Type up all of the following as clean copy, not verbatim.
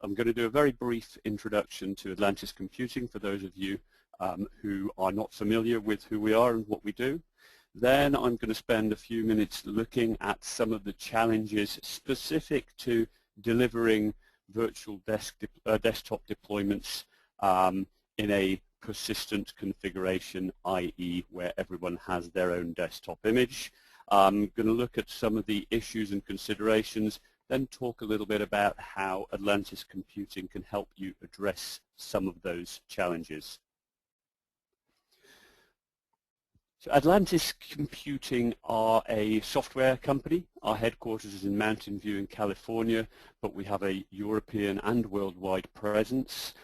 I'm going to do a very brief introduction to Atlantis Computing for those of you who are not familiar with who we are and what we do. Then I'm going to spend a few minutes looking at some of the challenges specific to delivering virtual desktop deployments in a persistent configuration, i.e. where everyone has their own desktop image. I'm going to look at some of the issues and considerations, then talk a little bit about how Atlantis Computing can help you address some of those challenges. So Atlantis Computing are a software company. Our headquarters is in Mountain View in California, but we have a European and worldwide presence.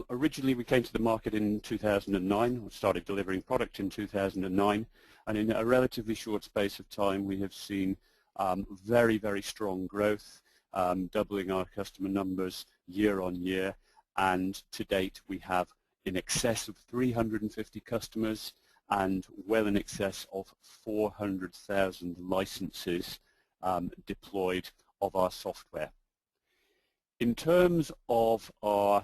Originally we came to the market in 2009, we started delivering product in 2009, and in a relatively short space of time we have seen very, very strong growth, doubling our customer numbers year on year, and to date we have in excess of 350 customers and well in excess of 400,000 licenses deployed of our software. In terms of our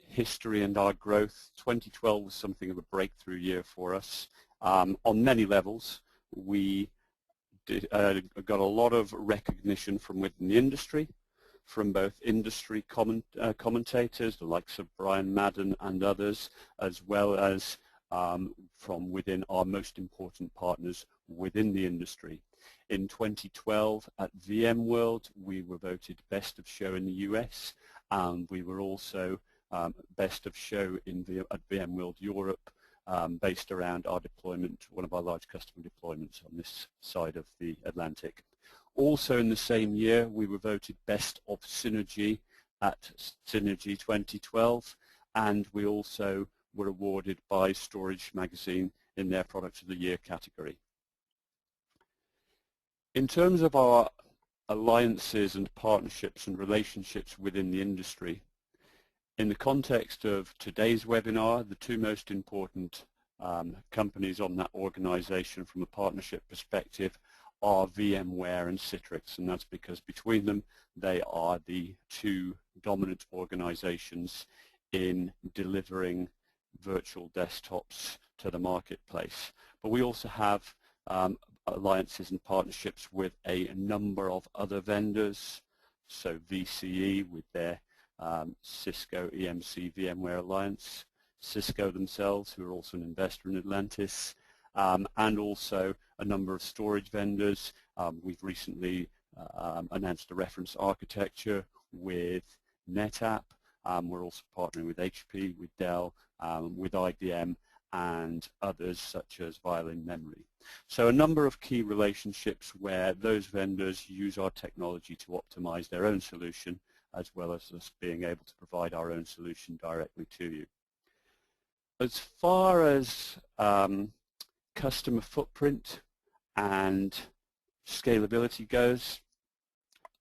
history and our growth, 2012 was something of a breakthrough year for us. On many levels, we got a lot of recognition from within the industry, from both industry commentators, the likes of Brian Madden and others, as well as from within our most important partners within the industry. In 2012 at VMworld, we were voted Best of Show in the US, and we were also Best of Show at VMworld Europe, based around our deployment, one of our large customer deployments on this side of the Atlantic. Also in the same year, we were voted Best of Synergy at Synergy 2012, and we also were awarded by Storage Magazine in their Product of the Year category. In terms of our alliances and partnerships and relationships within the industry, in the context of today's webinar, the two most important companies on that organization from a partnership perspective are VMware and Citrix, and that's because between them they are the two dominant organizations in delivering virtual desktops to the marketplace. But we also have alliances and partnerships with a number of other vendors, so VCE with their Cisco EMC VMware Alliance, Cisco themselves, who are also an investor in Atlantis, and also a number of storage vendors. We've recently announced a reference architecture with NetApp. We're also partnering with HP, with Dell, with IBM, and others such as Violin Memory. So a number of key relationships where those vendors use our technology to optimize their own solution, as well as us being able to provide our own solution directly to you. As far as customer footprint and scalability goes,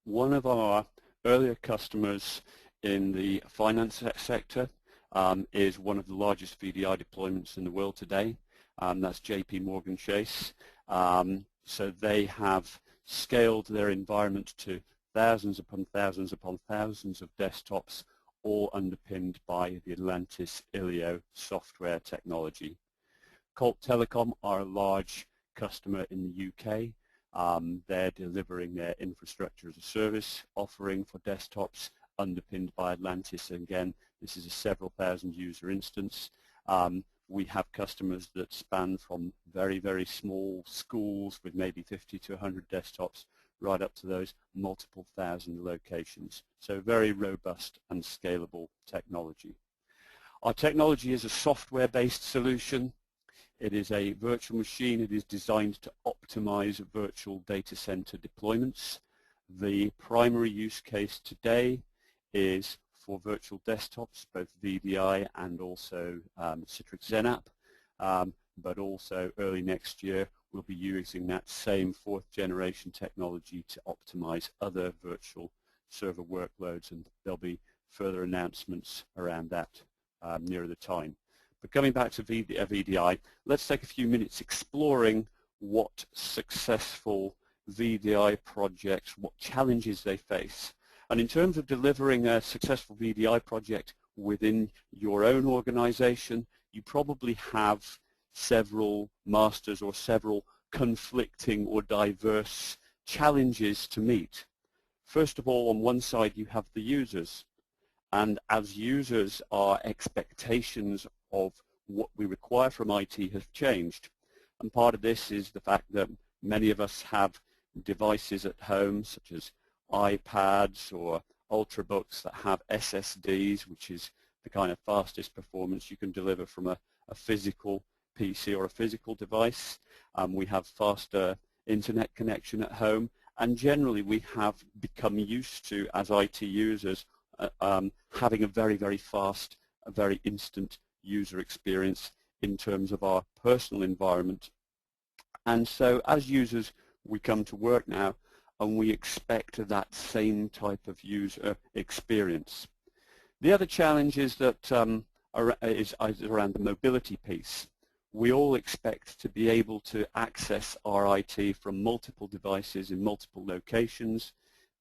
one of our earlier customers in the finance sector is one of the largest VDI deployments in the world today. That's JP Morgan Chase. So they have scaled their environment to thousands upon thousands upon thousands of desktops, all underpinned by the Atlantis Ilio software technology. Colt Telecom are a large customer in the UK. They're delivering their infrastructure as a service offering for desktops underpinned by Atlantis. Again, this is a several thousand user instance. We have customers that span from very, very small schools with maybe 50 to 100 desktops right up to those multiple thousand locations. So very robust and scalable technology. Our technology is a software-based solution. It is a virtual machine. It is designed to optimize virtual data center deployments. The primary use case today is for virtual desktops, both VDI and also Citrix XenApp, but also early next year we'll be using that same fourth generation technology to optimize other virtual server workloads, and there'll be further announcements around that nearer the time. But coming back to VDI, let's take a few minutes exploring what successful VDI projects, what challenges they face, And in terms of delivering a successful VDI project within your own organization, you probably have several masters or several conflicting or diverse challenges to meet. First of all, on one side you have the users, and as users, our expectations of what we require from IT have changed. And part of this is the fact that many of us have devices at home such as iPads or Ultrabooks that have SSDs, which is the kind of fastest performance you can deliver from a physical PC or a physical device. We have faster internet connection at home, and generally we have become used to, as IT users, having a very, very fast, a very instant user experience in terms of our personal environment. And so as users, we come to work now and we expect that same type of user experience. The other challenge is that is around the mobility piece. We all expect to be able to access our IT from multiple devices in multiple locations,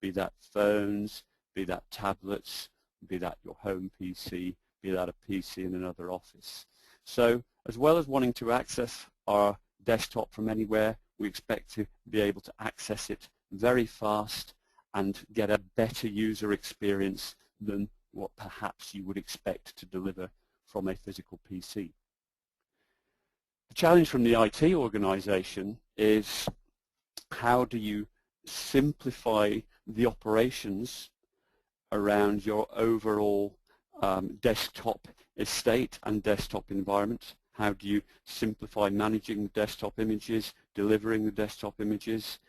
be that phones, be that tablets, be that your home PC, be that a PC in another office. So as well as wanting to access our desktop from anywhere, we expect to be able to access it very fast and get a better user experience than what perhaps you would expect to deliver from a physical PC. The challenge from the IT organization is how do you simplify the operations around your overall desktop estate and desktop environment? How do you simplify managing the desktop images, delivering the desktop images?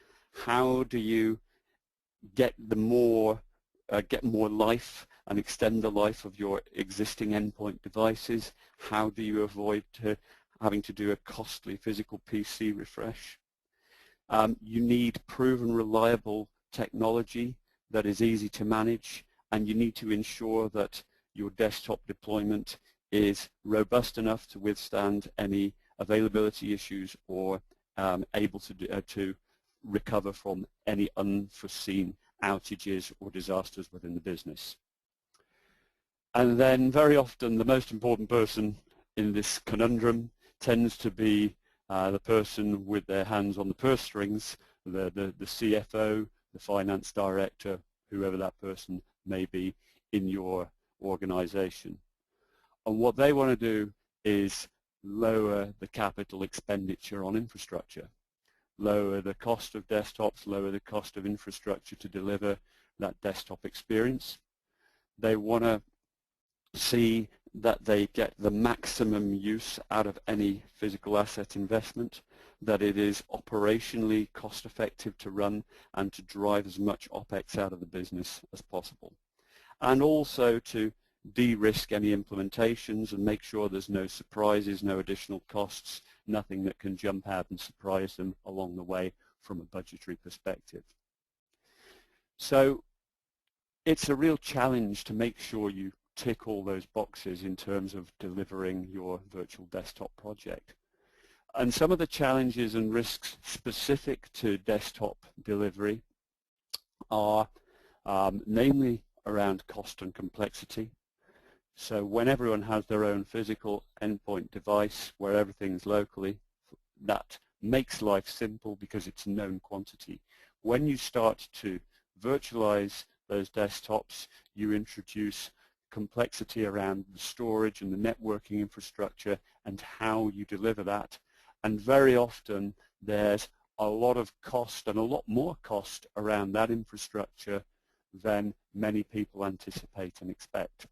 How do you get more life and extend the life of your existing endpoint devices? How do you avoid having to do a costly physical PC refresh? You need proven, reliable technology that is easy to manage, and you need to ensure that your desktop deployment is robust enough to withstand any availability issues or able to recover from any unforeseen outages or disasters within the business. And then very often the most important person in this conundrum tends to be the person with their hands on the purse strings, the CFO, the finance director, whoever that person may be in your organization. And what they want to do is lower the capital expenditure on infrastructure, lower the cost of desktops, lower the cost of infrastructure to deliver that desktop experience. They want to see that they get the maximum use out of any physical asset investment, that it is operationally cost effective to run and to drive as much OPEX out of the business as possible. And also to de-risk any implementations and make sure there's no surprises, no additional costs, nothing that can jump out and surprise them along the way from a budgetary perspective. So it's a real challenge to make sure you tick all those boxes in terms of delivering your virtual desktop project. And some of the challenges and risks specific to desktop delivery are namely around cost and complexity. So when everyone has their own physical endpoint device where everything's locally, that makes life simple because it's a known quantity. When you start to virtualize those desktops, you introduce complexity around the storage and the networking infrastructure and how you deliver that. And very often there's a lot of cost and a lot more cost around that infrastructure than many people anticipate and expect.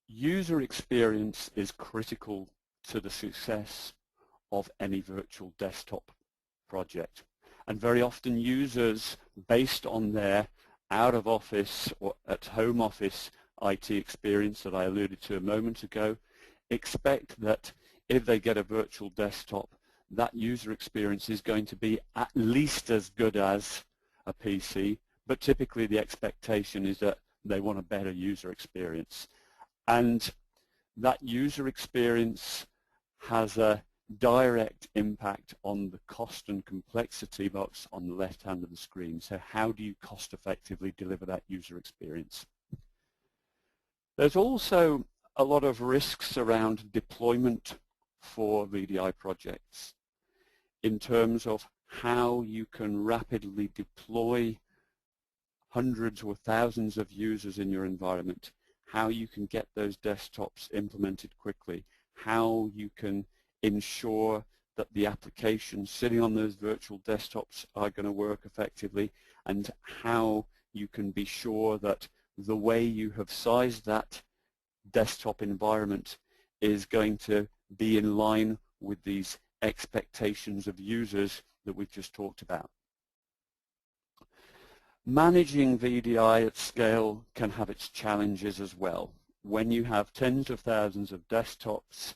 User experience is critical to the success of any virtual desktop project. And very often users, based on their out-of-office or at-home office IT experience that I alluded to a moment ago, expect that if they get a virtual desktop, that user experience is going to be at least as good as a PC, but typically the expectation is that they want a better user experience. And that user experience has a direct impact on the cost and complexity box on the left hand of the screen. So how do you cost effectively deliver that user experience? There's also a lot of risks around deployment for VDI projects in terms of how you can rapidly deploy hundreds or thousands of users in your environment, how you can get those desktops implemented quickly, how you can ensure that the applications sitting on those virtual desktops are going to work effectively, and how you can be sure that the way you have sized that desktop environment is going to be in line with these expectations of users that we've just talked about. Managing VDI at scale can have its challenges as well. When you have tens of thousands of desktops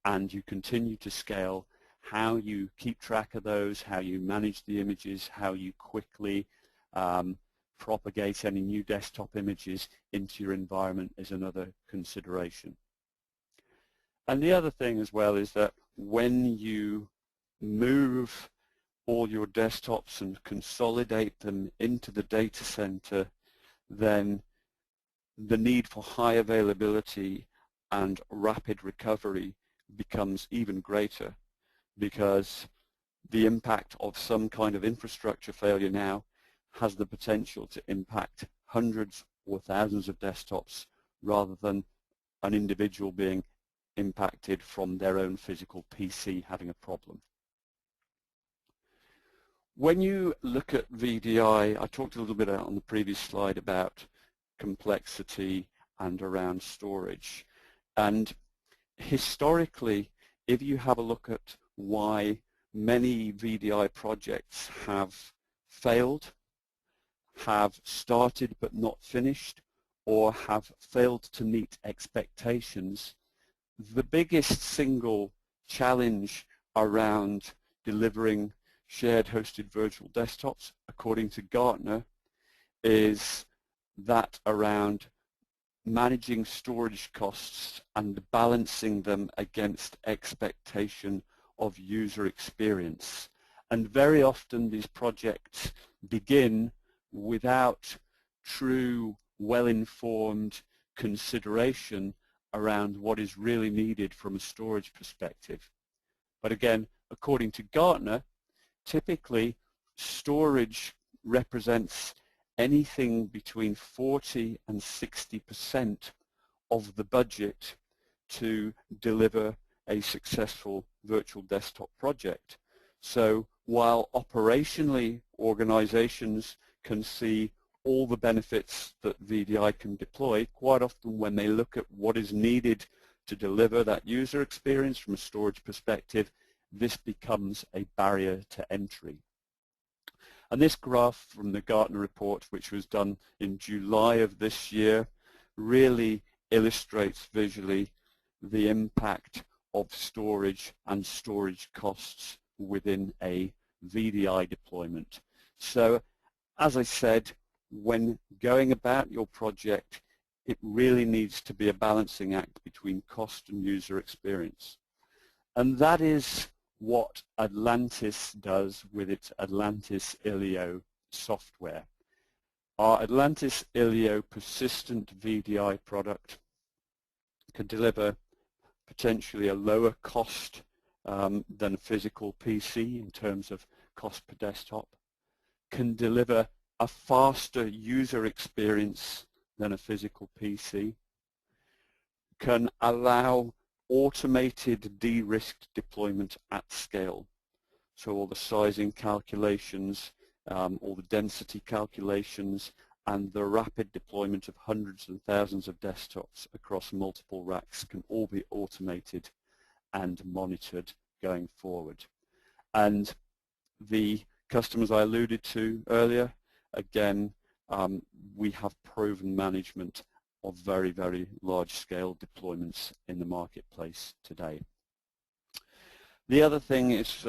and you continue to scale, how you keep track of those, how you manage the images, how you quickly propagate any new desktop images into your environment is another consideration. And the other thing as well is that when you move all your desktops and consolidate them into the data center, then the need for high availability and rapid recovery becomes even greater, because the impact of some kind of infrastructure failure now has the potential to impact hundreds or thousands of desktops rather than an individual being impacted from their own physical PC having a problem. When you look at VDI, I talked a little bit on the previous slide about complexity and around storage. And historically, if you have a look at why many VDI projects have failed, have started but not finished, or have failed to meet expectations, the biggest single challenge around delivering shared hosted virtual desktops, according to Gartner, is that around managing storage costs and balancing them against expectation of user experience. And very often these projects begin without true, well-informed consideration around what is really needed from a storage perspective. But again, according to Gartner, typically storage represents anything between 40 and 60% of the budget to deliver a successful virtual desktop project. So while operationally organizations can see all the benefits that VDI can deploy, quite often when they look at what is needed to deliver that user experience from a storage perspective, this becomes a barrier to entry. And this graph from the Gartner report, which was done in July of this year, really illustrates visually the impact of storage and storage costs within a VDI deployment. So, as I said, when going about your project, it really needs to be a balancing act between cost and user experience. And that is what Atlantis does with its Atlantis Ilio software. Our Atlantis Ilio persistent VDI product can deliver potentially a lower cost than a physical PC in terms of cost per desktop, can deliver a faster user experience than a physical PC, can allow automated de-risked deployment at scale. So all the sizing calculations, all the density calculations, and the rapid deployment of hundreds and thousands of desktops across multiple racks can all be automated and monitored going forward. And the customers I alluded to earlier, again, we have proven management of very, very large-scale deployments in the marketplace today. The other thing is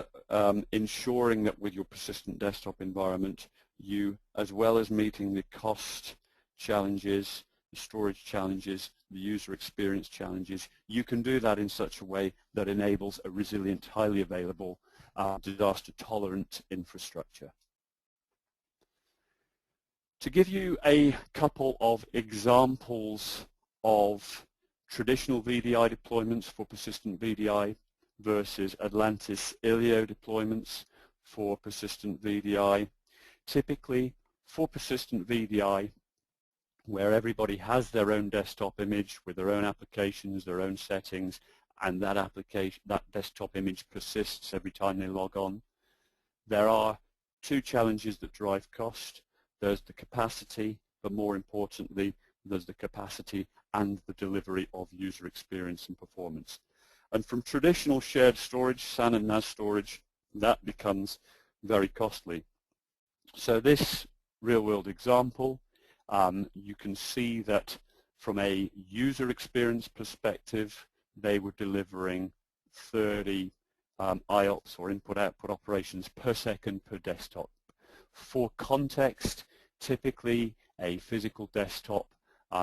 ensuring that with your persistent desktop environment, you, as well as meeting the cost challenges, the storage challenges, the user experience challenges, you can do that in such a way that enables a resilient, highly available, disaster-tolerant infrastructure. To give you a couple of examples of traditional VDI deployments for persistent VDI versus Atlantis Ilio deployments for persistent VDI. Typically, for persistent VDI, where everybody has their own desktop image with their own applications, their own settings, and that desktop image persists every time they log on, there are two challenges that drive cost. There's the capacity, but more importantly, there's the capacity and the delivery of user experience and performance. And from traditional shared storage, SAN and NAS storage, that becomes very costly. So this real-world example, you can see that from a user experience perspective, they were delivering 30 IOPS or input-output operations per second per desktop. For context, typically a physical desktop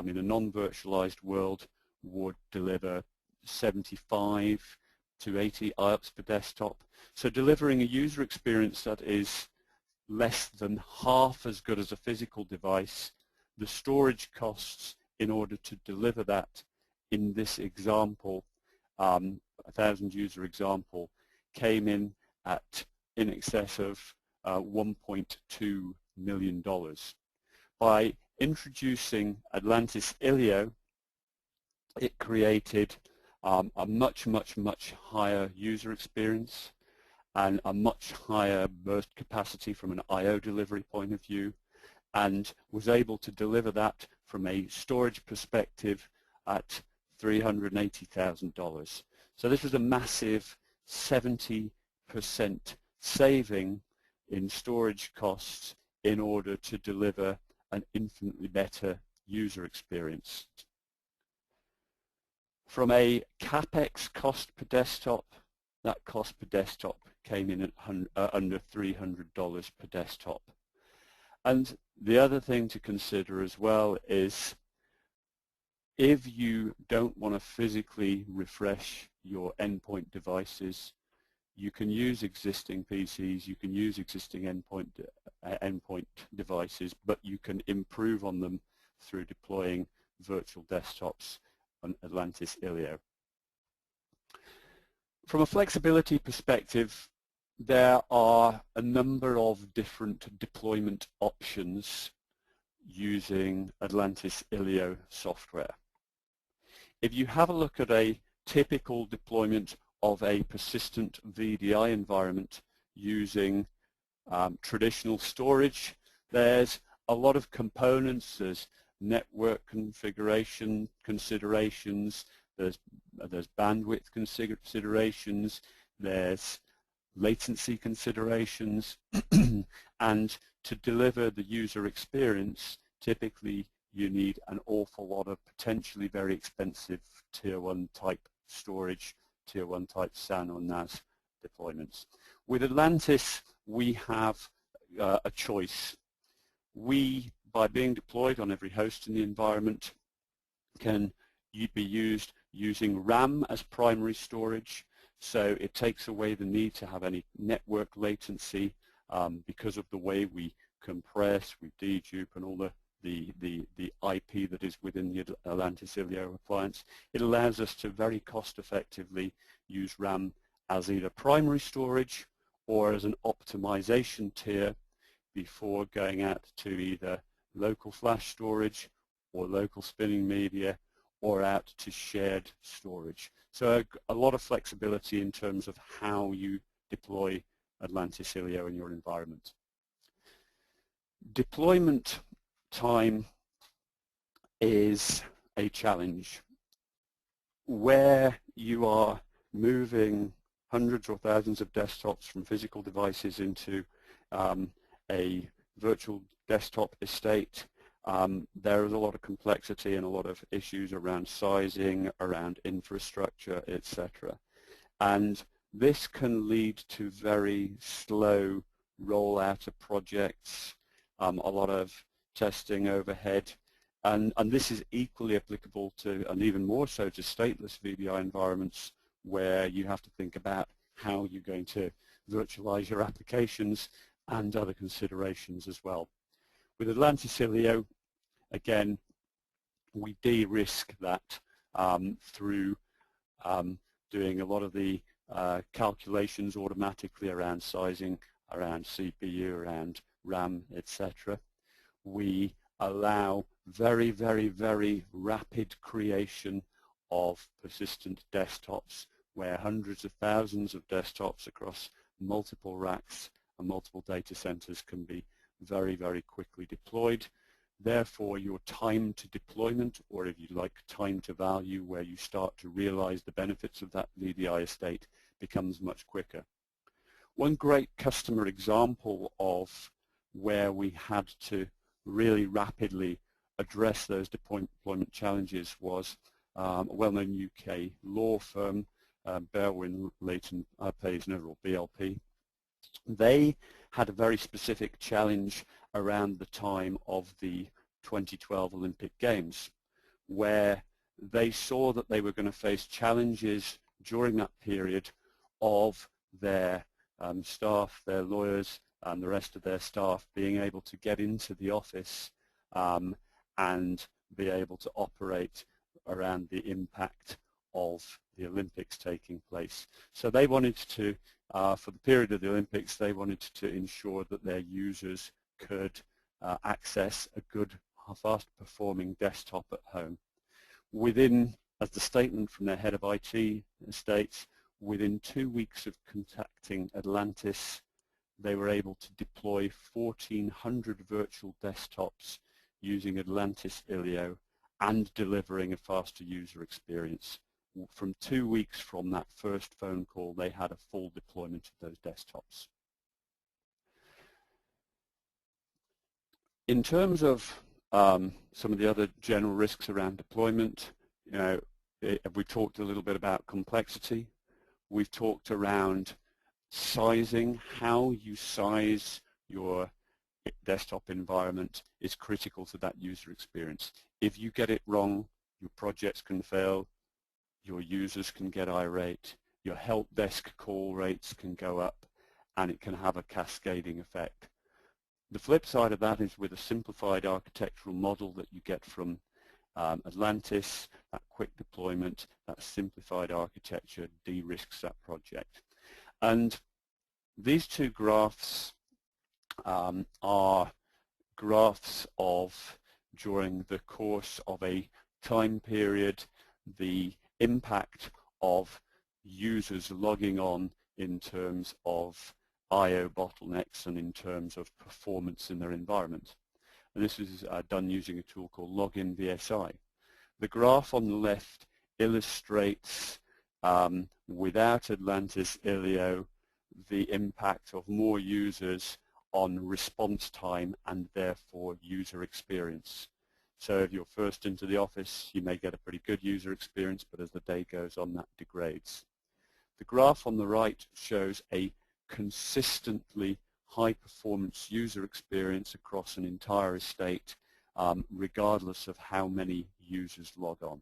in a non-virtualized world would deliver 75 to 80 IOPS per desktop. So delivering a user experience that is less than half as good as a physical device, the storage costs in order to deliver that in this example, 1,000 user example, came in at in excess of $1.2 million. By introducing Atlantis Ilio, it created a much higher user experience and a much higher burst capacity from an I/O delivery point of view, and was able to deliver that from a storage perspective at $380,000. So this was a massive 70% saving in storage costs in order to deliver an infinitely better user experience. From a CapEx cost per desktop, that cost per desktop came in at under $300 per desktop. And the other thing to consider as well is if you don't want to physically refresh your endpoint devices, you can use existing PCs, you can use existing endpoint devices, but you can improve on them through deploying virtual desktops on Atlantis Ilio. From a flexibility perspective, there are a number of different deployment options using Atlantis Ilio software. If you have a look at a typical deployment of a persistent VDI environment using traditional storage, there's a lot of components. There's network configuration considerations, there's bandwidth considerations, there's latency considerations, and to deliver the user experience, typically you need an awful lot of potentially very expensive tier 1 type storage, tier 1 type SAN or NAS deployments. With Atlantis, we have a choice. We, by being deployed on every host in the environment, can be used using RAM as primary storage, so it takes away the need to have any network latency because of the way we compress, we dedupe, and all the IP that is within the Atlantis Ilio appliance. It allows us to very cost effectively use RAM as either primary storage or as an optimization tier before going out to either local flash storage or local spinning media or out to shared storage. So a lot of flexibility in terms of how you deploy Atlantis Ilio in your environment. Deployment time is a challenge. Where you are moving hundreds or thousands of desktops from physical devices into a virtual desktop estate, there is a lot of complexity and a lot of issues around sizing, around infrastructure, etc. And this can lead to very slow rollout of projects, a lot of testing overhead, And this is equally applicable to, and even more so, to stateless VDI environments where you have to think about how you're going to virtualize your applications and other considerations as well. With Atlantis Ilio, again, we de-risk that through doing a lot of the calculations automatically around sizing, around CPU, around RAM, etc. We allow very, very, very rapid creation of persistent desktops where hundreds of thousands of desktops across multiple racks and multiple data centers can be very, very quickly deployed. Therefore, your time to deployment, or if you like, time to value, where you start to realize the benefits of that VDI estate, becomes much quicker. One great customer example of where we had to really rapidly address those deployment challenges was a well-known UK law firm, Berwin Leighton Paisner, or BLP. They had a very specific challenge around the time of the 2012 Olympic Games, where they saw that they were going to face challenges during that period of their staff, their lawyers, and the rest of their staff being able to get into the office and be able to operate around the impact of the Olympics taking place. So they wanted to, for the period of the Olympics, they wanted to ensure that their users could access a good, fast-performing desktop at home. Within, as the statement from their head of IT states, within 2 weeks of contacting Atlantis, they were able to deploy 1,400 virtual desktops using Atlantis Ilio and delivering a faster user experience. From 2 weeks from that first phone call, they had a full deployment of those desktops. In terms of some of the other general risks around deployment, we talked a little bit about complexity. We've talked around sizing. How you size your desktop environment is critical to that user experience. If you get it wrong, your projects can fail, your users can get irate, your help desk call rates can go up, and it can have a cascading effect. The flip side of that is with a simplified architectural model that you get from Atlantis, that quick deployment, that simplified architecture de-risks that project. And these two graphs are graphs of, during the course of a time period, the impact of users logging on in terms of I/O bottlenecks and in terms of performance in their environment. And this is done using a tool called Login VSI. The graph on the left illustrates, without Atlantis Ilio, the impact of more users on response time and therefore user experience. So if you're first into the office, you may get a pretty good user experience, but as the day goes on, that degrades. The graph on the right shows a consistently high-performance user experience across an entire estate, regardless of how many users log on.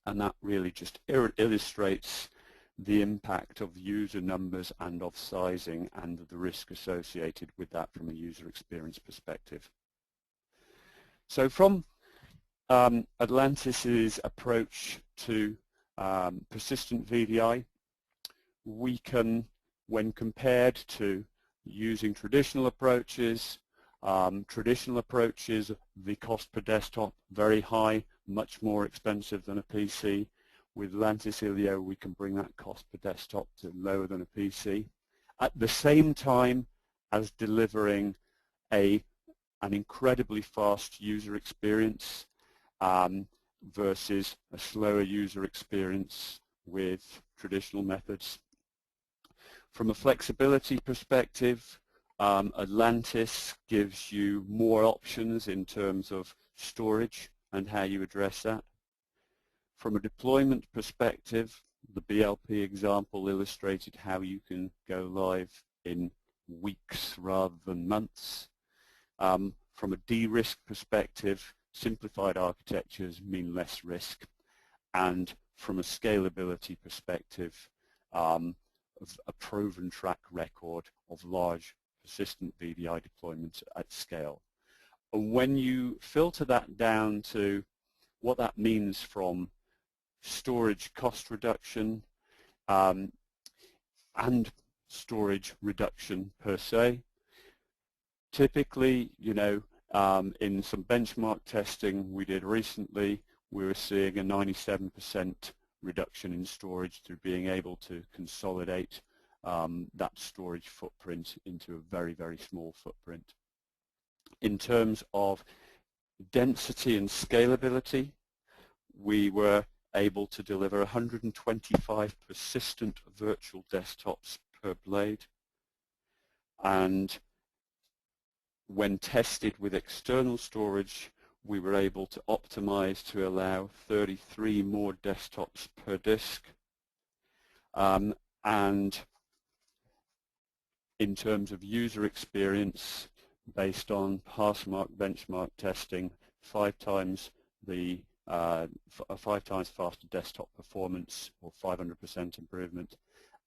And that really just illustrates the impact of user numbers and of sizing and the risk associated with that from a user experience perspective. So from Atlantis's approach to persistent VDI, we can, when compared to using traditional approaches, the cost per desktop very high, much more expensive than a PC. With Atlantis Ilio, we can bring that cost per desktop to lower than a PC, at the same time as delivering an incredibly fast user experience versus a slower user experience with traditional methods. From a flexibility perspective, Atlantis gives you more options in terms of storage and how you address that. From a deployment perspective, the BLP example illustrated how you can go live in weeks rather than months. from a de-risk perspective, simplified architectures mean less risk, and from a scalability perspective, a proven track record of large persistent VDI deployments at scale. And when you filter that down to what that means from storage cost reduction and storage reduction per se, typically, in some benchmark testing we did recently, we were seeing a 97% reduction in storage through being able to consolidate that storage footprint into a very, very small footprint. In terms of density and scalability, we were able to deliver 125 persistent virtual desktops per blade, and when tested with external storage, we were able to optimize to allow 33 more desktops per disk. And in terms of user experience, based on Passmark benchmark testing, 5 times faster desktop performance, or 500% improvement,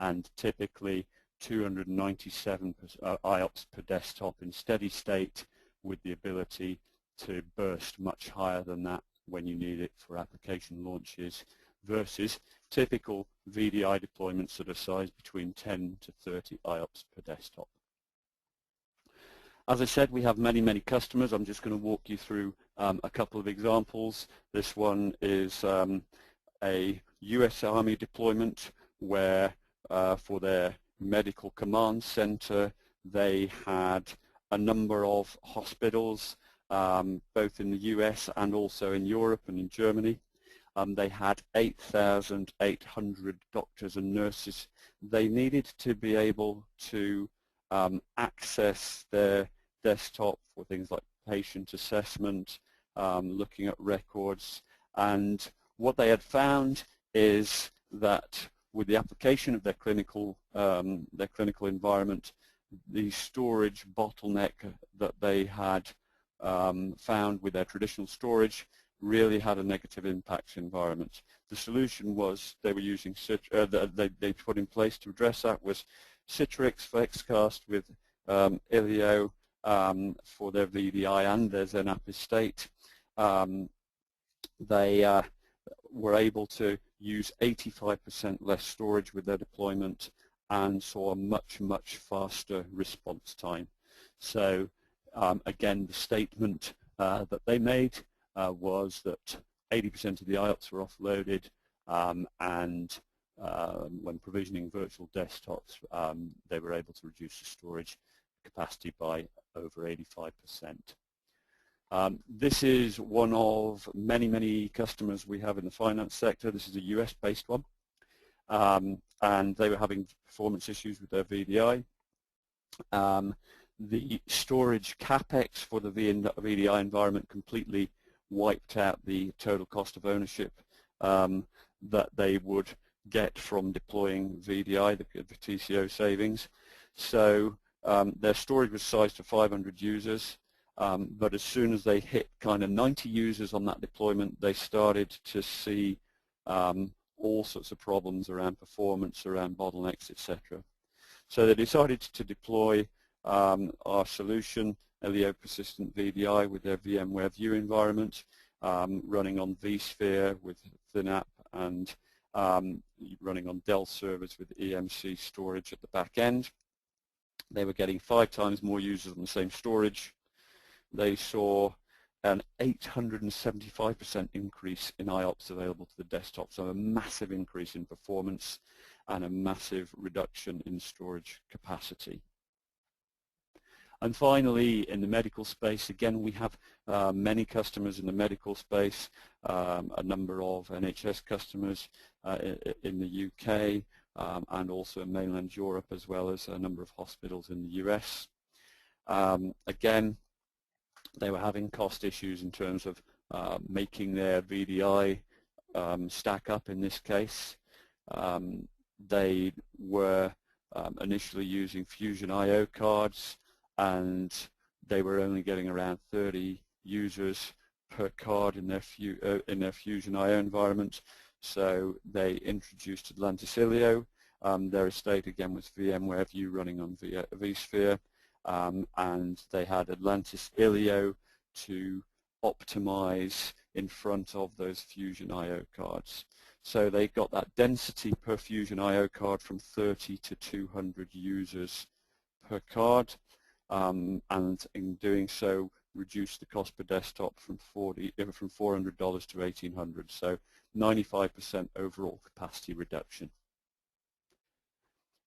and typically 297 IOPS per desktop in steady state, with the ability to burst much higher than that when you need it for application launches, versus typical VDI deployments that are sized between 10 to 30 IOPS per desktop. As I said, we have many, many customers. I'm just going to walk you through a couple of examples. This one is a US Army deployment where for their medical command center, they had a number of hospitals, both in the US and also in Europe and in Germany. They had 8,800 doctors and nurses. They needed to be able to access their desktop for things like patient assessment, looking at records, and what they had found is that with the application of their clinical environment, the storage bottleneck that they had found with their traditional storage really had a negative impact on the environment. The solution was they were using they put in place to address that was Citrix FlexCast with Illio for their VDI and their XenApp estate. They were able to use 85% less storage with their deployment and saw a much, much faster response time. So again, the statement that they made was that 80% of the IOPS were offloaded, and when provisioning virtual desktops, they were able to reduce the storage capacity by over 85%. This is one of many, many customers we have in the finance sector. This is a US-based one, and they were having performance issues with their VDI. The storage capex for the VDI environment completely wiped out the total cost of ownership that they would get from deploying VDI, the TCO savings. So their storage was sized to 500 users, but as soon as they hit kind of 90 users on that deployment, they started to see all sorts of problems around performance, around bottlenecks, etc. So they decided to deploy our solution, Illio Persistent VDI, with their VMware View environment, running on vSphere with XenApp, and running on Dell servers with EMC storage at the back end. They were getting 5 times more users on the same storage. They saw an 875% increase in IOPS available to the desktop, so a massive increase in performance and a massive reduction in storage capacity. And finally, in the medical space, again, we have many customers in the medical space, a number of NHS customers in the UK, and also in mainland Europe, as well as a number of hospitals in the US. Again, they were having cost issues in terms of making their VDI stack up in this case. They were initially using Fusion IO cards, and they were only getting around 30 users per card in their Fusion IO environment. So they introduced Atlantis Ilio. Their estate again was VMware View running on vSphere, and they had Atlantis Ilio to optimize in front of those Fusion IO cards. So they got that density per Fusion IO card from 30 to 200 users per card, and in doing so reduced the cost per desktop from $400 to $1,800. So 95% overall capacity reduction.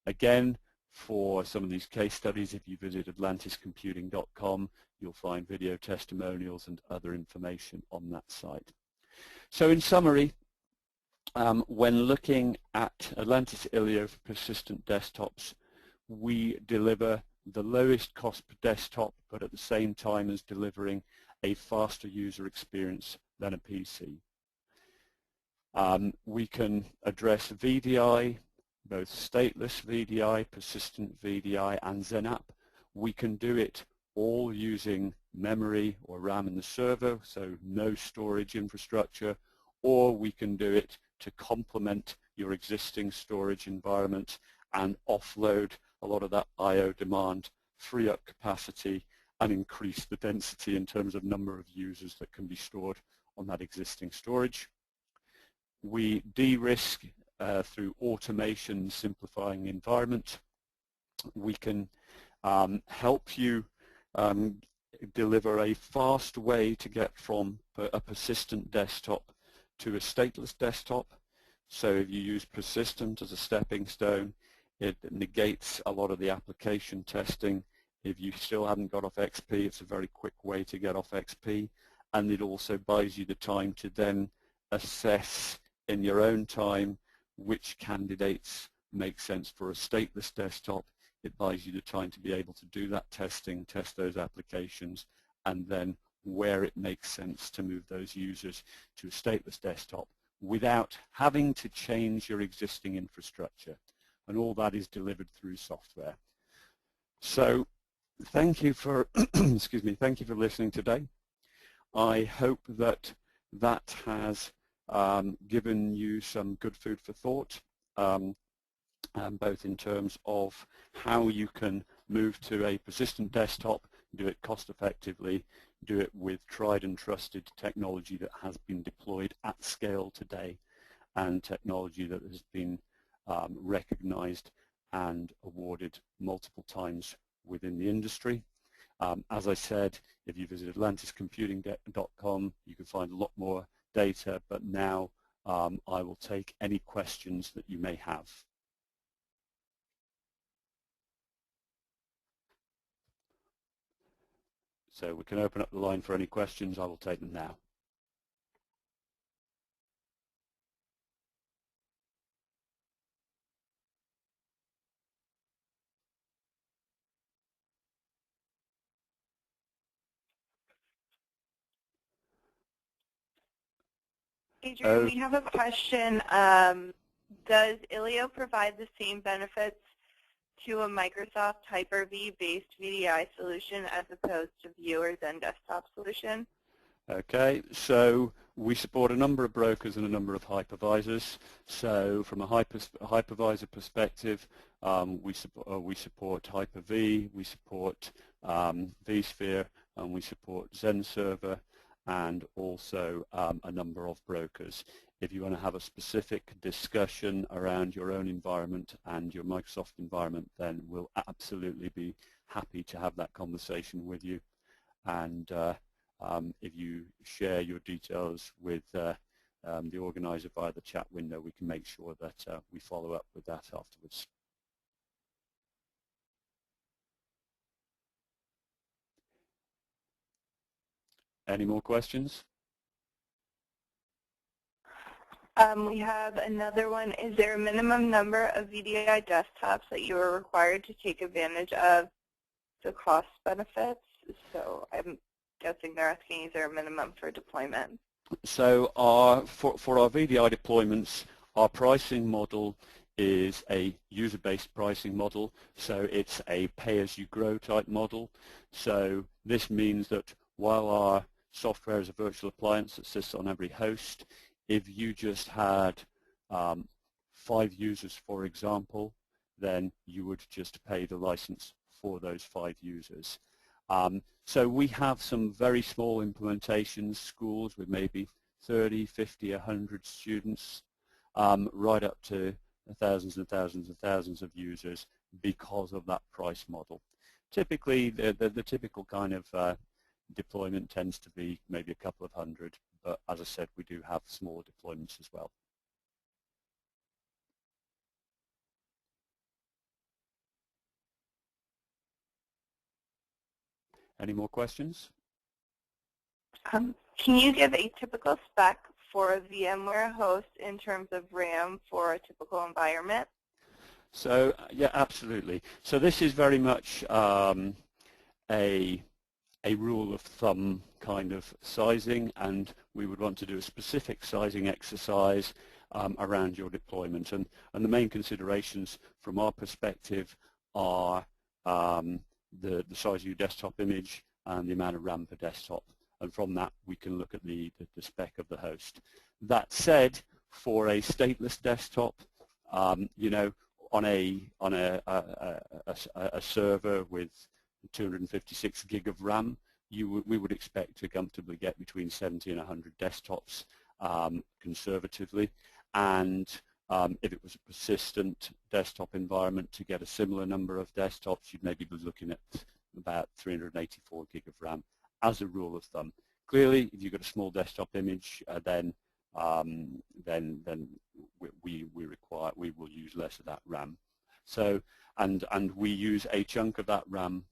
Again, for some of these case studies, if you visit atlantiscomputing.com, you'll find video testimonials and other information on that site. So in summary, when looking at Atlantis Ilio for persistent desktops, we deliver the lowest cost per desktop, but at the same time as delivering a faster user experience than a PC. We can address VDI, both stateless VDI, persistent VDI, and XenApp. We can do it all using memory or RAM in the server, so no storage infrastructure, or we can do it to complement your existing storage environment and offload a lot of that I/O demand, free up capacity, and increase the density in terms of number of users that can be stored on that existing storage. We de-risk through automation, simplifying the environment. We can help you deliver a fast way to get from a persistent desktop to a stateless desktop. So if you use persistent as a stepping stone, it negates a lot of the application testing. If you still haven't got off XP, it's a very quick way to get off XP, and it also buys you the time to then assess in your own time which candidates make sense for a stateless desktop. It buys you the time to be able to do that testing, test those applications, and then where it makes sense to move those users to a stateless desktop without having to change your existing infrastructure. And all that is delivered through software. So thank you for excuse me, thank you for listening today. I hope that that has given you some good food for thought, both in terms of how you can move to a persistent desktop, do it cost effectively, do it with tried and trusted technology that has been deployed at scale today, and technology that has been recognized and awarded multiple times within the industry. As I said, if you visit atlantiscomputing.com, you can find a lot more data, but now I will take any questions that you may have. So we can open up the line for any questions. I will take them now. Adrian, we have a question. Does Ilio provide the same benefits to a Microsoft Hyper-V based VDI solution as opposed to View or XenDesktop solution? Okay, so we support a number of brokers and a number of hypervisors. So from a hypervisor perspective, we support Hyper-V, we support vSphere, and we support XenServer, and also a number of brokers. If you want to have a specific discussion around your own environment and your Microsoft environment, then we'll absolutely be happy to have that conversation with you. And if you share your details with the organizer via the chat window, we can make sure that we follow up with that afterwards. Any more questions? We have another one. Is there a minimum number of VDI desktops that you are required to take advantage of the cost benefits? So I'm guessing they're asking, is there a minimum for deployment? So for our VDI deployments, our pricing model is a user-based pricing model, so it's a pay-as-you-grow type model. So this means that while our software is a virtual appliance that sits on every host, if you just had 5 users, for example, then you would just pay the license for those 5 users. So we have some very small implementations, schools with maybe 30, 50, 100 students, right up to thousands and thousands and thousands of users because of that price model. Typically, the typical kind of deployment tends to be maybe a couple of hundred, but as I said, we do have smaller deployments as well. Any more questions? Can you give a typical spec for a VMware host in terms of RAM for a typical environment? So yeah, absolutely. So this is very much a rule of thumb kind of sizing, and we would want to do a specific sizing exercise around your deployment. And the main considerations from our perspective are the size of your desktop image and the amount of RAM per desktop. And from that, we can look at the spec of the host. That said, for a stateless desktop, you know, on a server with 256 gig of RAM, we would expect to comfortably get between 70 and 100 desktops conservatively. And if it was a persistent desktop environment, to get a similar number of desktops, you'd maybe be looking at about 384 gig of RAM as a rule of thumb. Clearly, if you've got a small desktop image, then we will use less of that RAM. So and we use a chunk of that RAM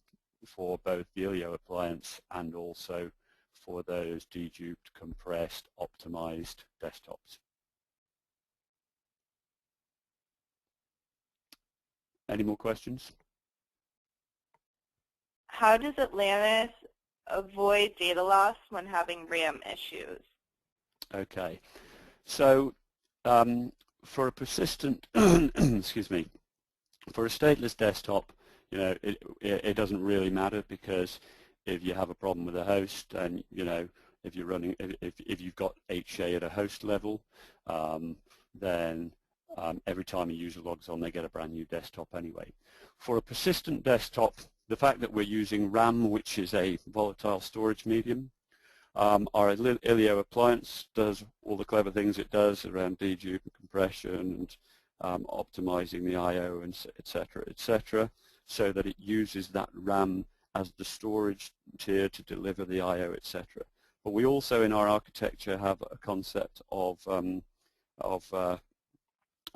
for both the Ilio appliance and also for those deduped, compressed, optimized desktops. Any more questions? How does Atlantis avoid data loss when having RAM issues? Okay, so for a persistent, excuse me, for a stateless desktop, you know, it doesn't really matter, because if you have a problem with a host, and you know, if you're running, if you've got HA at a host level, then every time a user logs on, they get a brand new desktop anyway. For a persistent desktop, the fact that we're using RAM, which is a volatile storage medium, our Ilio appliance does all the clever things it does around dedupe and compression and optimizing the I/O and et cetera, so that it uses that RAM as the storage tier to deliver the I/O, etc. But we also, in our architecture, have a concept of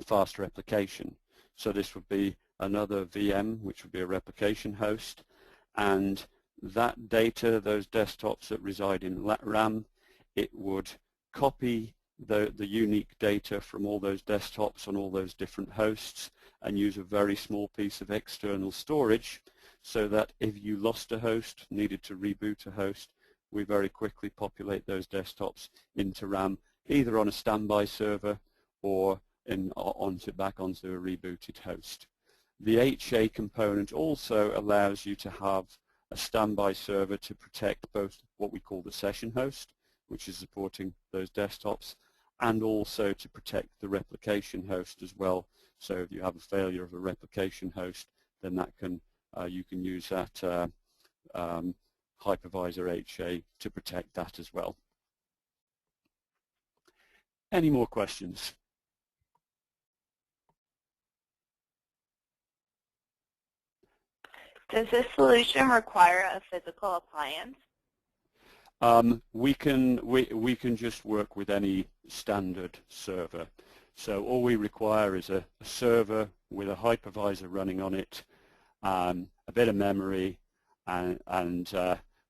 fast replication. So this would be another VM, which would be a replication host, and that data, those desktops that reside in RAM, it would copy the unique data from all those desktops on all those different hosts and use a very small piece of external storage, so that if you lost a host, needed to reboot a host, we very quickly populate those desktops into RAM, either on a standby server or back onto a rebooted host. The HA component also allows you to have a standby server to protect both what we call the session host, which is supporting those desktops, and also to protect the replication host as well. So if you have a failure of a replication host, then that can you can use that hypervisor HA to protect that as well. Any more questions? Does this solution require a physical appliance? We can just work with any standard server. So all we require is a server with a hypervisor running on it, a bit of memory, and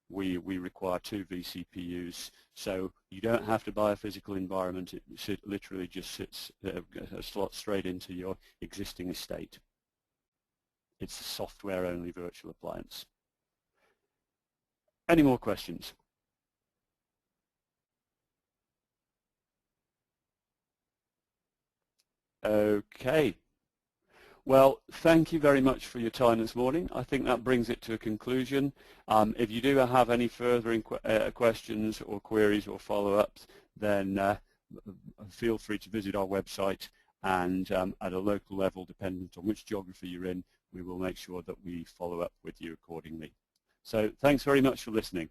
we require 2 vCPUs. So you don't have to buy a physical environment. It literally just slots straight into your existing estate. It's a software-only virtual appliance. Any more questions? Okay, Well, thank you very much for your time this morning. I think that brings it to a conclusion. If you do have any further questions or queries or follow-ups, then feel free to visit our website, and at a local level, dependent on which geography you're in, we will make sure that we follow up with you accordingly. So thanks very much for listening.